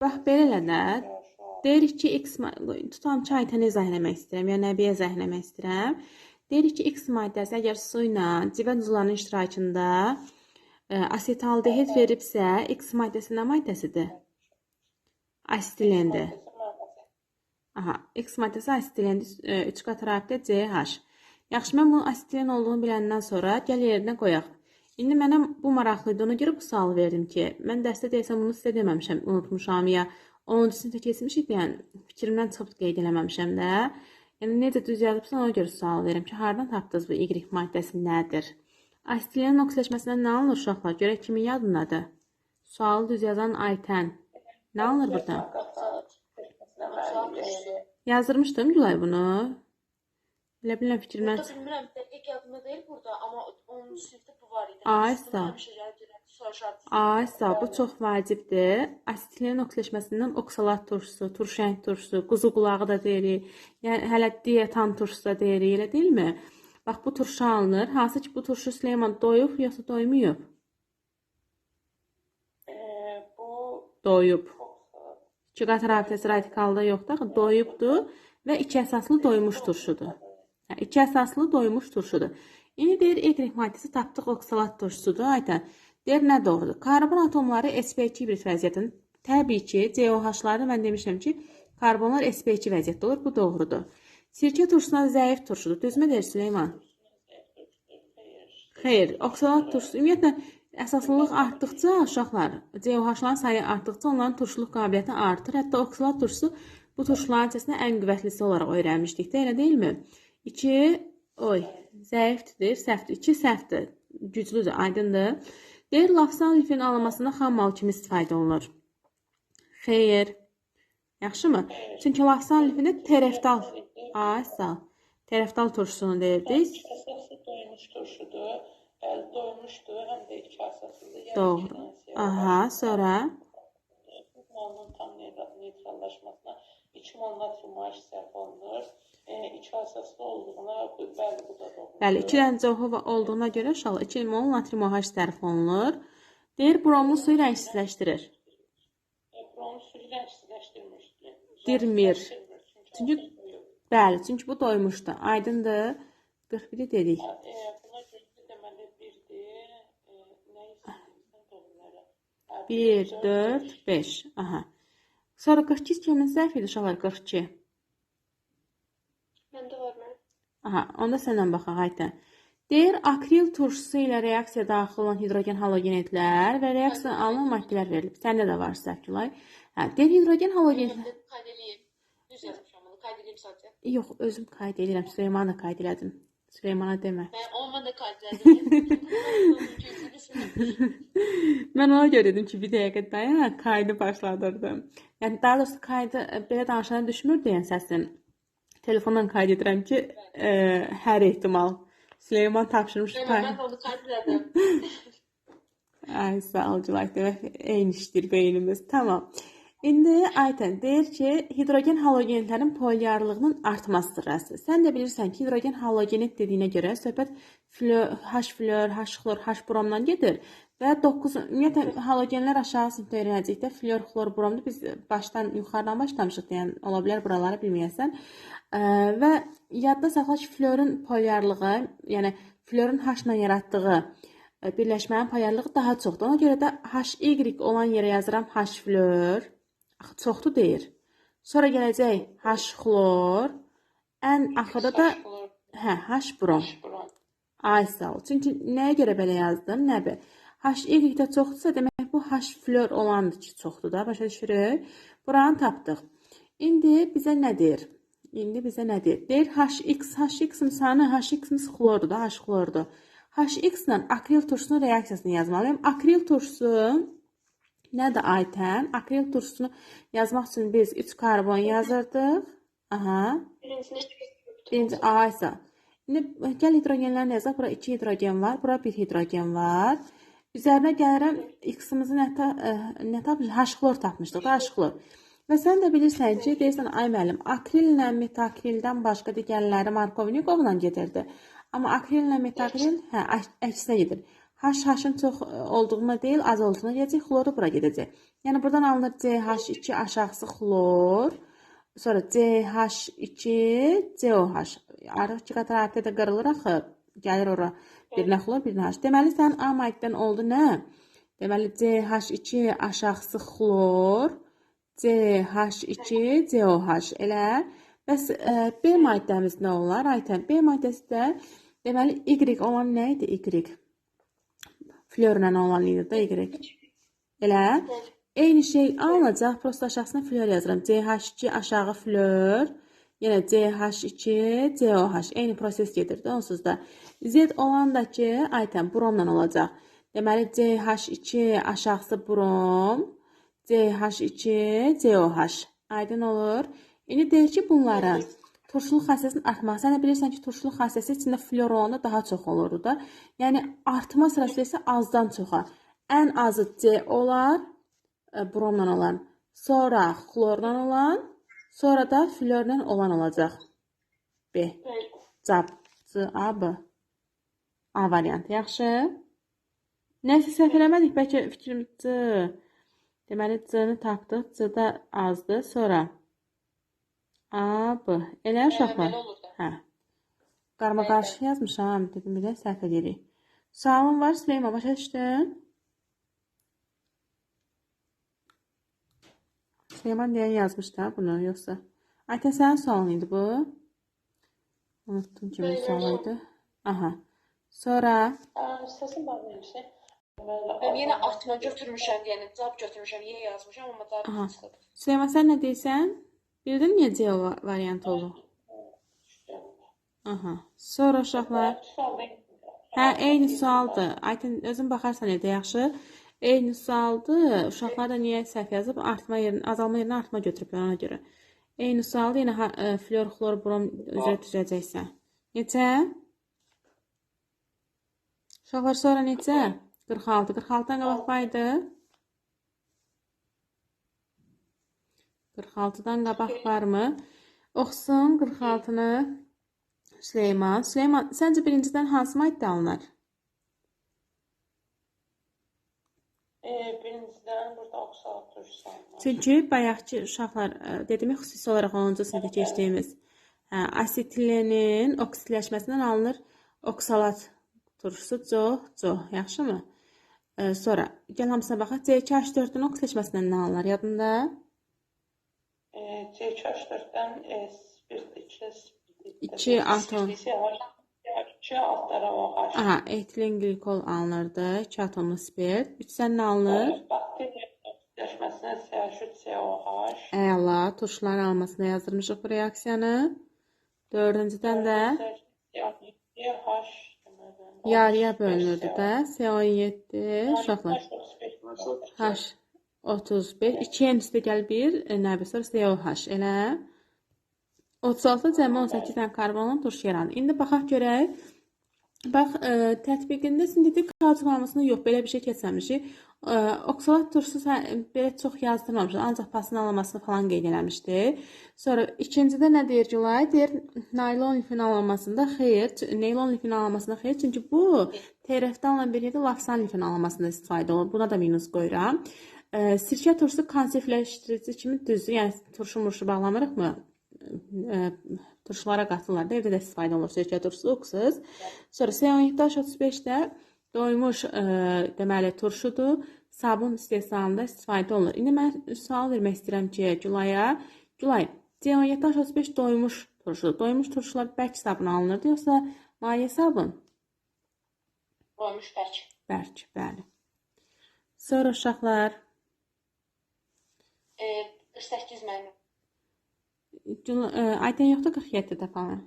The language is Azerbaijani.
Bax, belə də deyirik ki, X tutam ki, Aytəni izah eləmək istəyirəm, ya Nəbiyə izah eləmək istəyirəm. Deyirik ki, X maddəsi əgər su ilə civə duzlarının iştirakında asetaldehid veribsə, X maddəsi nə maddəsidir? Asetilendir. Aha, X maddəsi asetilendir, 3 qat rabitə CH. Yaxşı, mən bunun asetilen olduğunu biləndən sonra gəl yerinə qoyaq. İndi mənə bu maraqlıydı, ona görə bu sualı verdim ki, mən dərsdə deyəsəm bunu sizə deməmişəm, unutmuşam ya 10-cu sinifdə keçmişik deyən fikrimdən çıxıb qeyd eləməmişəm də. Yəni, necə düz yazıbsan, ona görə sual verim ki, haradan tapdınız bu Y maddəsi nədir? Asetilenin oksiləşməsindən nə alınır uşaqlar? Görək kimin yadındadır? Sualı düz yazan Aytən. Nə alınır buradan? Yazdırmışdım Gülay bunu. Elə bilirəm fikrimdən. Burada bilmirəm, dəqiq yadımda deyil burada, amma 10-cu sinifdə bu var idi. Aysa, bu çox vacibdir. Asetilenin oksiləşməsindən oksalat turşusu, turşəng turşusu, quzu qulağı da deyirik. Yəni, hələ dietan turşusu da deyirik, elə deyilmi? Bax, bu turşu alınır. Hansı ki, bu turşu Süleyman doyub, yoxsa doymayıb? Doyub. 2 qat rabitəsi radikalda yoxdur, doyubdur və 2 əsaslı doymuş turşudur. 2 əsaslı doymuş turşudur. İndi deyir, Y maddəsi tapdıq oksalat turşusudur. Aytən, deyir, nə doğrudur? Karbon atomları sp2 hibrid vəziyyətində. Təbii ki, COH-ları mən demişəm ki, karbonlar sp2 vəziyyətdə olur. Bu doğrudur. Sirkə turşusuna zəif turşudur. Düzmə deyir Süleyman? Xeyr, oksalat turşusu. Ümumiyyətlə, əsaslılıq artdıqca uşaqlar, COH-ların sayı artdıqca onların turşuluq qabiliyyəti artır. Hətta oksalat turşusu bu turşuların içərisində ən qüvvətlisi olaraq öyrənmişdik də, elə deyilmi? 2, zəifdir, səhvdir. 2 səhvdir, güclüdür, aydındır. Deyir, lafsan lifin alınmasında xam mal kimi istifadə olunur. Xeyr. Yaxşı mı? Çünki lafsan lifində tereftal, tereftal turşusunu deyirdik. 2 əsaslı doymuş turşudur. Bəli, doymuşdur, həm də 2 əsaslıdır. Doğru. Aha, sonra? Bu molun tam neytrallaşmasına 2 mol natrium OH sərf olunur. 2 əsaslı olduğuna, bəli, bu da doğrudur. Bəli, 2 dənə COH olduğuna görə inşallah 2 mol natrium OH sərf olunur. Deyir, bromlu suyu rəngsizləşdirir. Bromlu suyu rəngsizləşdirmişdir. Dirmir. Çünki bu doymuşdur. Aydındır. 41-i dedik. Buna görə deməli 1-dir. Nə istəyirsən doğrulara? 1, 4, 5. Aha. Sonra 42 kimin zəif idi uşaqlar? 42. Məndə var mən. Aha, onda səndən baxaq, Aytən. Deyir, akril turşusu ilə reaksiya daxil olan hidrogen halogenetlər və reaksiya alınan maddələr verilib. Səndə də var Səhvgülay. Deyir, hidrogen halogenetlər. Qayd eləyim. Düz yazmışam bunu. Qayd eləyim sadəcə. Yox, özüm qayd edirəm. Süleymanı da qayd elədim. Süleymana demə. Mən də qayd elədim. Mən ona görə dedim ki, bir dəqiqə dayan, kaydı başladırdım. Yəni, daha doğrusu kaydı belə danışana düşmür deyən səsim. Telefondan qayd edirəm ki, hər ehtimal. Süleyman tapşırmış. Mən onu qayd elədim. Ay, sağ ol, Cülay, demək, eyni işdir beynimiz. Tamam. İndi Aytən deyir ki, hidrogen halogenetlərin polyarlığının artmasıdır rəsmi. Sən də bilirsən ki, hidrogen halogenet dediyinə görə söhbət H-flor, H-xlor, H-bromdan gedir. Və 9, ümumiyyətlə, halogenlər aşağı sinifdə öyrənəcəkdə flor, xlor, bromdur. Biz yuxarıdan başlamışıq, deyən, ola bilər buraları bilməyəsən. Və yadda saxla ki, florun polyarlığı, yəni florun H-la yaratdığı birləşmənin polyarlığı daha çoxdur. Ona görə də HY olan yerə yazıram H-flor. Çoxdur deyir. Sonra gələcək H-xlor. Ən axırda da H-brom. Ay sağ ol. Çünki nəyə görə belə yazdım? Nəbi? HY-də çoxdursa, demək bu H-flor olandır ki, çoxdur da. Başa düşürük. Buranı tapdıq. İndi bizə nə deyir? Deyir HX misanı, HX xlordur da, H-xlordur. HX ilə akril turşusunun reaksiyasını yazmalıyım. Akril turşusu nədir Aytən? Akril turşusunu yazmaq üçün biz 3 karbon yazırdıq. Aha. Birinci A-ysa. İndi gəl hidrogenlərini yazaq. Bura 2 hidrogen var. Bura 1 hidrogen var. Üzərinə gəlirəm. X-imizi nə tapmışıq? H-xlor tapmışdıq da, H-xlor. Və sən də bilirsən ki, deyirsən, ay müəllim, akril ilə metakrildən başqa digərləri Markovnikovla gedirdi. Amma akril ilə metakril əksinə gedir. H-ın çox olduğuna deyil, az olduğuna gedəcək, xloru bura gedəcək. Yəni buradan alınır CH2 aşağısı xlor, sonra CH2 COH. Artıq iki qatar arteda qırılır axı. Gəlir ora birinə xlor, birinə H. Deməli sən A maddədən oldu nə? Deməli CH2 aşağısı xlor, CH2 COH elə. Bəs B maddəmiz nə olar? Aytən B maddəsi də deməli Y olan nə idi? Y. Florla olan idi də Y. Elə. Eyni şey alınacaq. Prosta aşağısına flor yazıram. CH2 aşağı flor. Yenə CH2 COH. Eyni proses gedir də onsuz da. Z olan da ki, aytən bromla olacaq. Deməli CH2 aşağısı brom, CH2 COH. Aydın olur. İndi deyir ki, bunların turşuluq xassəsinin artması. Sən də bilirsən ki, turşuluq xassəsi içində flor olanda daha çox olur da. Yəni artma sırası isə azdan çoxa. Ən azı C olar, bromla olan, sonra xlorla olan, sonra da florla olan olacaq. B. Cavab C, A, B. A variantı. Yaxşı. Nəsə səhv eləmədik. Bəlkə fikrim C. Deməli C-ni tapdıq. C də azdır. Sonra A, B. Elə uşaqlar. Belə olur da. Hə. Qarma qarşı yazmışam. Dedim bir də səhv edirik. Sualın var Süleyman. Başa düşdün? Süleyman deyən yazmış da bunu, yoxsa? Aytən sənin sualın idi bu. Unuttum kimin sualıydı. Aha. Sonra Səsin bağlayırsa. Mən yenə artma götürmüşəm, yəni cavab götürmüşəm, Y yazmışam, amma Aha. cavab çıxıb. Süleyman sən nə deyirsən? Bildin niyə C variantı olur? Aha. Sonra uşaqlar. Hə, eyni sualdır. Aytən özün baxarsan evdə yaxşı. Eyni sualdır. Uşaqlar da niyə səhv yazıb artma yerinə, azalma yerinə artma götürüblər ona görə. Eyni sualdır. Yenə flor, xlor, brom üzrə düzəcəksən. Neçə? Uşaqlar sonra neçə? 46. 46-dan qabaq var idi. 46-dan qabaq varmı? Oxusun 46-nı Süleyman. Süleyman, səncə birincidən hansı maddə alınır? Birincidən burada oksalat turşusu alınır. Çünki bayaqki uşaqlar dedim xüsusi olaraq 10-cu sinifdə keçdiyimiz asetilenin oksidləşməsindən alınır oksalat turşusu CO. Yaxşımı? Sonra gəl hamısına baxaq. C2H4-ün oksidləşməsindən nə alınır yadında? C2H4-dən İki atom. 2 altlara OH. Aha, etilen glikol alınırdı. 2 atomlu spirt. 3-dən nə alınır? Bakteriya oksidləşməsinə CH3COH. Əla, turşuların almasına yazdırmışıq bu reaksiyanı. 4-cüdən də yarıya bölünürdü də. CO17 uşaqlar. H35. 2-yə nisbə gəl 1, nəbi sonra COH. Elə 36 cəmi 18 dənə karbonla turşu yaranır. İndi baxaq görək. Bax, tətbiqində sintetik kalsium almasını yox, belə bir şey keçməmişik. Oksalat turşusu belə çox yazdırmamışıq, ancaq pasın alınmasını falan qeyd eləmişdi. Sonra ikincidə nə deyir Gülay? Deyir, naylon lifin alınmasında xeyr, neylon lifin alınmasında xeyr, çünki bu TRF-də alınan bir yerdə lafsan lifin alınmasında istifadə olur. Buna da minus qoyuram. Sirkə turşusu konsifləşdirici kimi düzdür, yəni turşu-murşu bağlamırıq mı? Turşulara qatırlar da, evdə də istifadə olunur sirkə turşusu, oxsuz. Sonra C17H35-də doymuş deməli turşudur, sabun istehsalında istifadə olunur. İndi mən sual vermək istəyirəm ki, Gülaya. Gülay, C17H35 doymuş turşudur. Doymuş turşular bərk sabun alınırdı, yoxsa maye sabun? Doymuş bərk. Bərk, bəli. Sonra uşaqlar. 48 mənim. Aytən yoxdur 47-də falan.